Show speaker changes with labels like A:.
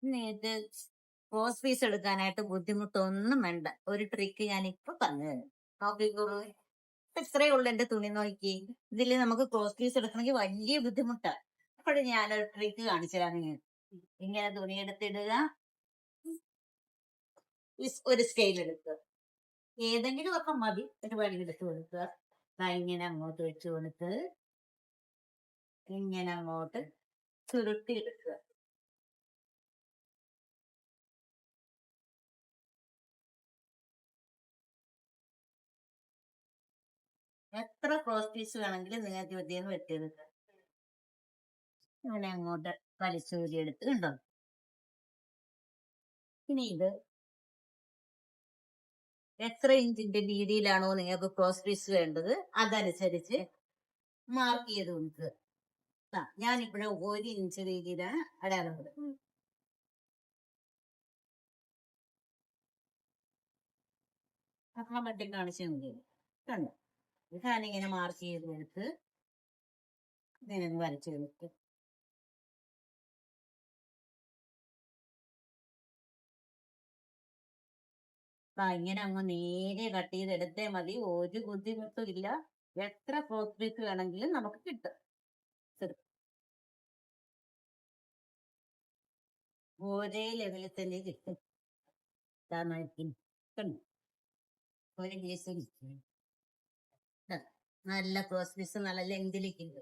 A: ഇത് cross piece എടുക്കാനായിട്ട് ബുദ്ധിമുട്ടൊന്നും വേണ്ട. ഒരു ട്രിക്ക് ഞാൻ ഇപ്പൊ പറഞ്ഞു തരാം. നോക്കിക്കോളൂ. ഇത്രയേ ഉള്ളൂ എന്റെ തുണി, നോക്കി. ഇതിൽ നമുക്ക് ക്രോസ് പീസ് എടുക്കണമെങ്കിൽ വലിയ ബുദ്ധിമുട്ടാണ്. അപ്പോഴും ഞാനൊരു ട്രിക്ക് കാണിച്ചു തരാം നിങ്ങൾക്ക്. ഇങ്ങനെ തുണി എടുത്തിടുക, ഒരു സ്കെയിൽ എടുക്കുക, ഏതെങ്കിലും ഒക്കെ മതി, ഒരു വടി എടുത്ത് കൊടുക്കുക. ഇങ്ങനെ അങ്ങോട്ട് വെച്ച് കൊടുത്ത് ഇങ്ങനെ അങ്ങോട്ട് ചുരുട്ടി എടുക്കുക. എത്ര ക്രോസ് പീസ് വേണമെങ്കിലും നിങ്ങൾക്ക് ഇതിന്ന് വെട്ടിയെടുക്കുക. ഇങ്ങനെ അങ്ങോട്ട് വലിച്ചൂരി എടുത്ത് കണ്ടോ. ഇനി ഇത് എത്ര ഇഞ്ചിന്റെ വീതിയിലാണോ നിങ്ങൾക്ക് ക്രോസ് പീസ് വേണ്ടത് അതനുസരിച്ച് മാർക്ക് ചെയ്ത് കൊടുക്കുക. ഞാനിവിടെ 1 ഇഞ്ച് വീതിയിലാണ് അടയാളം കൊടുക്കുന്നത്. ആ മട്ടി കാണിച്ചു നോക്കി കണ്ടോ. ഞാനിങ്ങനെ മാർക്ക് ചെയ്ത് കൊടുത്ത് ഇങ്ങനെ വരച്ചു കൊടുത്ത് ഇങ്ങനെ അങ്ങ് നേരെ കട്ട് ചെയ്തെടുത്തേ മതി. ഒരു ബുദ്ധിമുട്ടും ഇല്ല. എത്ര ക്രോസ് പീസ് വേണമെങ്കിലും നമുക്ക് കിട്ടും. ഒരേ ലെവലിൽ തന്നെ കിട്ടും. ഒരു പീസ് നല്ല ക്രോസ് പീസ് നല്ല ലെങ്തിലേക്ക് ഉണ്ട്.